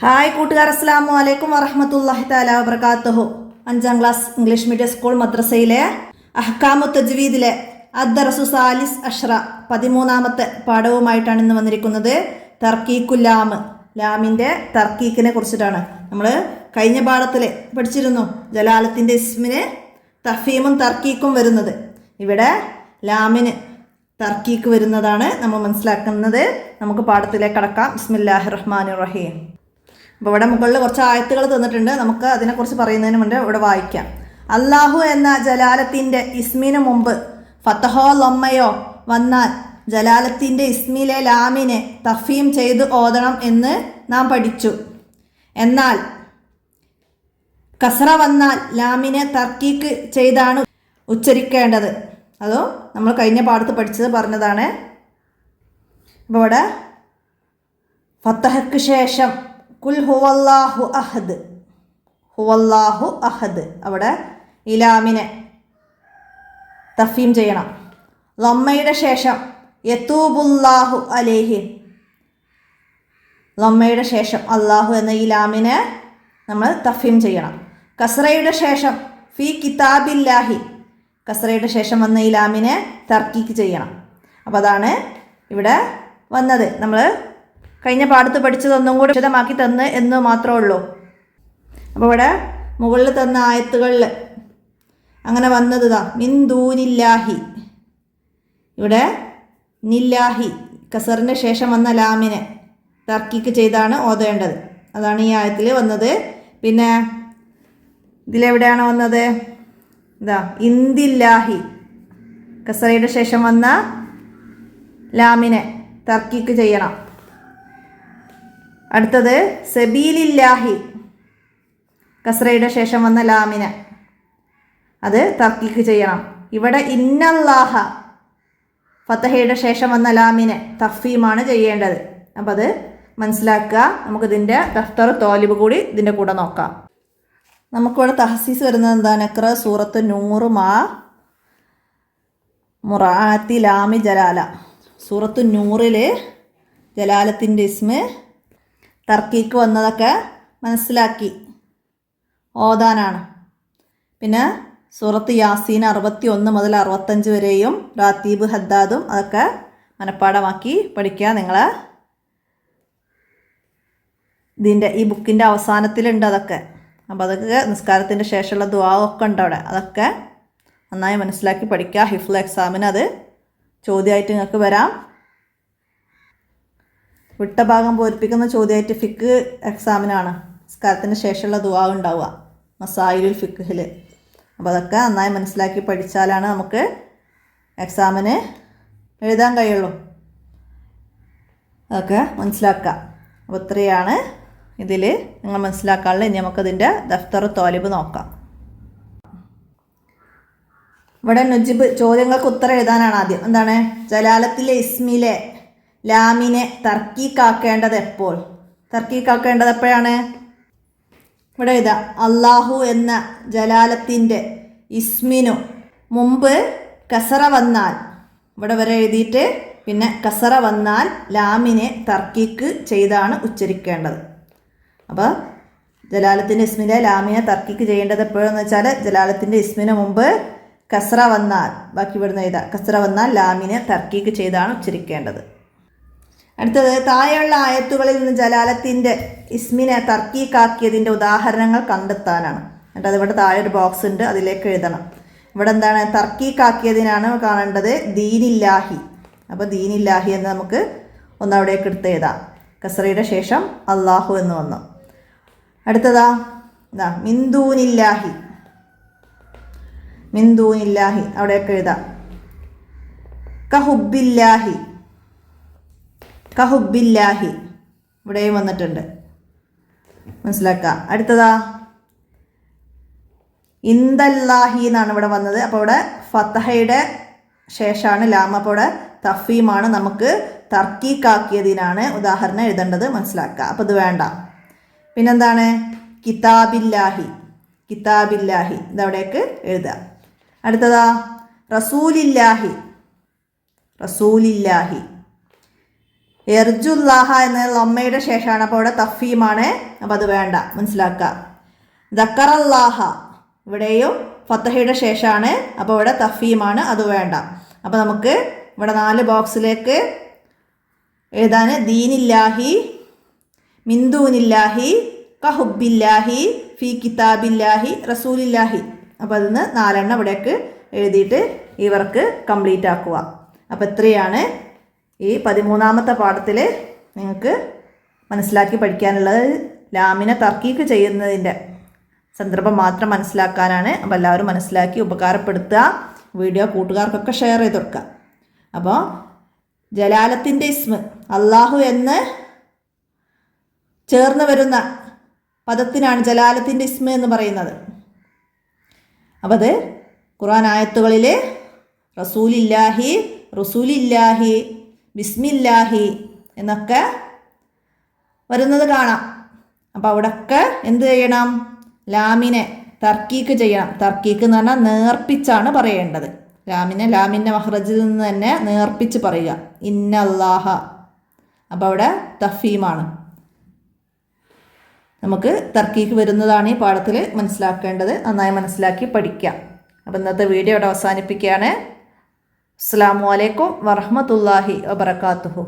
Hi കൂട്ടുകാർ, അസ്സലാമു അലൈക്കും വറഹ്മത്തുള്ളാഹി തആല വബറകാതുഹു. 5ാം ക്ലാസ് ഇംഗ്ലീഷ് മീഡിയം സ്കൂൾ മദ്രസയിലെ അഹ്കാമു തജ്വീദിലെ അദ്ദർസു സാലിസ് അഷ്റ 13ാമത്തെ പാഠവുമായിട്ടാണ് ഇന്ന് വന്നിരിക്കുന്നത്. തർക്കീക്കുൽ ലാം, ലാമിൻ്റെ തർക്കീക്കിനെ കുറിച്ചിട്ടാണ്. നമ്മൾ കഴിഞ്ഞ പാഠത്തിൽ പഠിച്ചിരുന്നു ജലാലത്തിൻ്റെ ഇസ്മിന് തഫീമും തർക്കീക്കും വരുന്നത്. ഇവിടെ ലാമിന് തർക്കീക്ക് വരുന്നതാണ് നമ്മൾ മനസ്സിലാക്കുന്നത്. നമുക്ക് പാഠത്തിലേക്ക് കടക്കാം. ബിസ്മില്ലാഹിർ റഹ്മാനിർ റഹീം. അപ്പോൾ ഇവിടെ മുകളിൽ കുറച്ച് ആയത്തുകൾ തന്നിട്ടുണ്ട്. നമുക്ക് അതിനെക്കുറിച്ച് പറയുന്നതിന് മുന്നേ ഇവിടെ വായിക്കാം. അല്ലാഹു എന്ന ജലാലത്തിൻ്റെ ഇസ്മിന് മുമ്പ് ഫത്തഹോ ലൊമ്മയോ വന്നാൽ ജലാലത്തിൻ്റെ ഇസ്മിലെ ലാമിനെ തഫീം ചെയ്ത് ഓതണം എന്ന് നാം പഠിച്ചു. എന്നാൽ കസ്റ വന്നാൽ ലാമിനെ തർക്കീക്ക് ചെയ്താണ് ഉച്ചരിക്കേണ്ടത്. അതോ നമ്മൾ കഴിഞ്ഞ പാഠത്ത് പഠിച്ചത് പറഞ്ഞതാണ്. അപ്പോൾ ഇവിടെ ഫത്തഹയ്ക്ക് ശേഷം കുൽ ഹുവല്ലാഹു അഹദ്, ഹുവല്ലാഹു അഹദ്, അവിടെ ഇലാമിനെ തഫീം ചെയ്യണം. ലമ്മയുടെ ശേഷം യതൂബുല്ലാഹു അലൈഹി, ലമ്മയുടെ ശേഷം അള്ളാഹു എന്ന ഇലാമിനെ നമ്മൾ തഫീം ചെയ്യണം. കസ്റയുടെ ശേഷം ഫി കിതാബില്ലാഹി, കസ്റയുടെ ശേഷം വന്ന ഇലാമിനെ തർക്കീക്ക് ചെയ്യണം. അപ്പോൾ അതാണ് ഇവിടെ വന്നത്. നമ്മൾ കഴിഞ്ഞ പാഠത്ത് പഠിച്ചതൊന്നും കൂടി വിശദമാക്കി തന്ന് എന്ന് മാത്രമേ ഉള്ളൂ. അപ്പോൾ ഇവിടെ മുകളിൽ തന്ന ആയത്തുകളിൽ അങ്ങനെ വന്നത് മിൻ ദൂനില്ലാഹി, ഇവിടെ നില്ലാഹി കസറിന് ശേഷം വന്ന ലാമിനെ തർക്കീക്ക് ചെയ്താണ് ഓതേണ്ടത്. അതാണ് ഈ ആയത്തിൽ വന്നത്. പിന്നെ ഇതിലെവിടെയാണ് വന്നത്? ഇന്ദില്ലാഹി, കസറയുടെ ശേഷം വന്ന ലാമിനെ തർക്കീക്ക് ചെയ്യണം. അടുത്തത് സബീലില്ലാഹി, കസ്റയുടെ ശേഷം വന്ന ലാമിനെ അത് തർക്കീക്ക് ചെയ്യണം. ഇവിടെ ഇന്നല്ലാഹ, ഫത്തഹയുടെ ശേഷം വന്ന ലാമിനെ തഫീമാണ് ചെയ്യേണ്ടത്. അപ്പം അത് മനസ്സിലാക്കുക. നമുക്കിതിൻ്റെ ദഫ്തർ തോലിബ് കൂടി ഇതിൻ്റെ കൂടെ നോക്കാം. നമുക്കിവിടെ തഹസീസ് വരുന്നത് എന്താണ്? ഇഖ്റ സൂറത്ത് നൂറ് മാ മുറാഅത്തി ലാമി ജലാല, സൂറത്ത് നൂറിൽ ജലാലത്തിൻ്റെ ഇസ്മ് തർക്കീക്ക് വന്നതൊക്കെ മനസ്സിലാക്കി ഓതാനാണ്. പിന്നെ സൂറത്ത് യാസീൻ 61 മുതൽ 65 വരെയും റാത്തീബ് ഹദ്ദാദും അതൊക്കെ മനഃപ്പാഠമാക്കി പഠിക്കുക. നിങ്ങൾ ഇതിൻ്റെ ഈ ബുക്കിൻ്റെ അവസാനത്തിലുണ്ട് അതൊക്കെ. അപ്പോൾ അതൊക്കെ നിസ്കാരത്തിൻ്റെ ശേഷമുള്ള ദുആ ഒക്കെ ഉണ്ട് അവിടെ. അതൊക്കെ നന്നായി മനസ്സിലാക്കി പഠിക്കുക. ഹിഫ്ള് എക്സാമിന് അത് ചോദ്യമായിട്ട് നിങ്ങൾക്ക് വരാം. വിട്ട ഭാഗം പൂരിപ്പിക്കുന്ന ചോദ്യമായിട്ട് ഫിക്ക് എക്സാമിനാണ് നിസ്കാരത്തിന് ശേഷമുള്ള ദുആ ഉണ്ടാവുക, മസായിലുൽ ഫിഖ്ഹിൽ. അപ്പോൾ അതൊക്കെ നന്നായി മനസ്സിലാക്കി പഠിച്ചാലാണ് നമുക്ക് എക്സാമിന് എഴുതാൻ കഴിയുള്ളൂ. അതൊക്കെ മനസ്സിലാക്കുക. അപ്പോൾ ഇത്രയാണ് ഇതിൽ നിങ്ങൾ മനസ്സിലാക്കാനുള്ളത്. ഇനി നമുക്കതിൻ്റെ ദഫ്തർ തോലിബ് നോക്കാം. ഇവിടെ നുജിബ് ചോദ്യങ്ങൾക്ക് ഉത്തരം എഴുതാനാണ് ആദ്യം. എന്താണ്? ജലാലത്തിലെ ഇസ്മിലെ ലാമിനെ തർക്കീക്കാക്കേണ്ടത് എപ്പോൾ? തർക്കീക്കാക്കേണ്ടത് എപ്പോഴാണ്? ഇവിടെ എഴുതാം. അല്ലാഹു എന്ന ജലാലത്തിൻ്റെ ഇസ്മിനു മുമ്പ് കസറ വന്നാൽ, ഇവിടെ വരെ എഴുതിയിട്ട് പിന്നെ കസറ വന്നാൽ ലാമിനെ തർക്കീക്ക് ചെയ്താണ് ഉച്ചരിക്കേണ്ടത്. അപ്പോൾ ജലാലത്തിൻ്റെ ഇസ്മിലെ ലാമിനെ തർക്കീക്ക് ചെയ്യേണ്ടത് എപ്പോഴെന്ന് വെച്ചാൽ ജലാലത്തിൻ്റെ ഇസ്മിന് മുമ്പ് കസ്റ വന്നാൽ, ബാക്കി ഇവിടുന്ന് എഴുതാം, കസ്റ വന്നാൽ ലാമിനെ തർക്കീക്ക് ചെയ്താണ് ഉച്ചരിക്കേണ്ടത്. അടുത്തത് താഴെയുള്ള ആയത്തുകളിൽ നിന്ന് ജലാലത്തിൻ്റെ ഇസ്മിനെ തർക്കീക്കാക്കിയതിൻ്റെ ഉദാഹരണങ്ങൾ കണ്ടെത്താനാണ്. എന്നിട്ട് അതിവിടെ താഴെ ഒരു ബോക്സ് ഉണ്ട്, അതിലേക്ക് എഴുതണം. ഇവിടെ എന്താണ്? തർക്കീക്കാക്കിയതിനാണ് കാണേണ്ടത് ദീനില്ലാഹി. അപ്പോൾ ദീനില്ലാഹി എന്ന് നമുക്ക് ഒന്നവിടേക്ക് എടുത്ത് എഴുതാം. കസ്റയുടെ ശേഷം അല്ലാഹു എന്ന് വന്നു. അടുത്തതാ മിന്ദൂനില്ലാഹി, മിന്ദൂനില്ലാഹി അവിടെയൊക്കെ എഴുതാം. കഹുബില്ലാഹി, കഹുബില്ലാഹി ഇവിടെയും വന്നിട്ടുണ്ട്, മനസ്സിലാക്കാം. അടുത്തതാ ഇന്ദല്ലാഹി എന്നാണ് ഇവിടെ വന്നത്. അപ്പോൾ ഇവിടെ ഫത്തഹയുടെ ശേഷമാണ് ലാം. അപ്പോൾ ഇവിടെ തഫീമാണ്, നമുക്ക് തർക്കീക്കാക്കിയതിനാണ് ഉദാഹരണം എഴുതേണ്ടത്, മനസ്സിലാക്കുക. അപ്പോൾ ഇത് വേണ്ട. പിന്നെന്താണ്? കിതാബില്ലാഹി, കിതാബില്ലാഹി ഇതവിടേക്ക് എഴുതുക. അടുത്തതാ റസൂലില്ലാഹി, റസൂലില്ലാഹി എർജുല്ലാഹ എന്ന ലമ്മയുടെ ശേഷമാണ്. അപ്പോൾ ഇവിടെ തഫീമാണ്. അപ്പോൾ അത് വേണ്ട, മനസ്സിലാക്കുക. ദക്കറല്ലാഹ ഇവിടെയും ഫത്തഹയുടെ ശേഷമാണ്. അപ്പോൾ ഇവിടെ തഫീമാണ്, അത് വേണ്ട. അപ്പോൾ നമുക്ക് ഇവിടെ 4 ബോക്സിലേക്ക് എഴുതാൻ ദീനില്ലാഹി, മിന്ദൂനില്ലാഹി, കഹുബില്ലാഹി, ഫി കിതാബില്ലാഹി, റസൂലില്ലാഹി. അപ്പോൾ അതിന് 4 എണ്ണം ഇവിടേക്ക് എഴുതിയിട്ട് ഈ വർക്ക് കംപ്ലീറ്റ് ആക്കുക. അപ്പോൾ ഇത്രയാണ് ഈ 13ാമത്തെ പാഠത്തിൽ നിങ്ങൾക്ക് മനസ്സിലാക്കി പഠിക്കാനുള്ളത്. ലാമിനെ തർക്കീക്ക് ചെയ്യുന്നതിൻ്റെ സന്ദർഭം മാത്രം മനസ്സിലാക്കാനാണ്. അപ്പോൾ എല്ലാവരും മനസ്സിലാക്കി ഉപകാരപ്പെടുത്തുക. വീഡിയോ കൂട്ടുകാർക്കൊക്കെ ഷെയർ ചെയ്ത് കൊടുക്കുക. അപ്പോൾ ജലാലത്തിൻ്റെ ഇസ്മ അള്ളാഹു എന്ന് ചേർന്ന് വരുന്ന പദത്തിനാണ് ജലാലത്തിൻ്റെ ഇസ്മ എന്ന് പറയുന്നത്. അപ്പോൾ അത് ഖുർആൻ ആയത്തുകളിൽ റസൂലില്ലാഹി, റസൂലില്ലാഹി, ബിസ്മില്ലാഹി എന്നൊക്കെ വരുന്നത് കാണാം. അപ്പോൾ അവിടെയൊക്കെ എന്ത് ചെയ്യണം? ലാമിനെ തർക്കീക്ക് ചെയ്യണം. തർക്കീക്ക് എന്ന് പറഞ്ഞാൽ നേർപ്പിച്ചാണ് പറയേണ്ടത്. ലാമിൻ്റെ മഹ്റജിൽ നിന്ന് തന്നെ നേർപ്പിച്ച് പറയുക, ഇന്നല്ലാഹ. അപ്പോൾ അവിടെ തഫീമാണ്. നമുക്ക് തർക്കീക്ക് വരുന്നതാണ് ഈ പാഠത്തിൽ മനസ്സിലാക്കേണ്ടത്. നന്നായി മനസ്സിലാക്കി പഠിക്കാം. അപ്പോൾ ഇന്നത്തെ വീഡിയോ ഇവിടെ അവസാനിപ്പിക്കുകയാണ്. അസ്സലാമു അലൈക്കും വറഹ്മത്തുള്ളാഹി വബറകാതുഹു.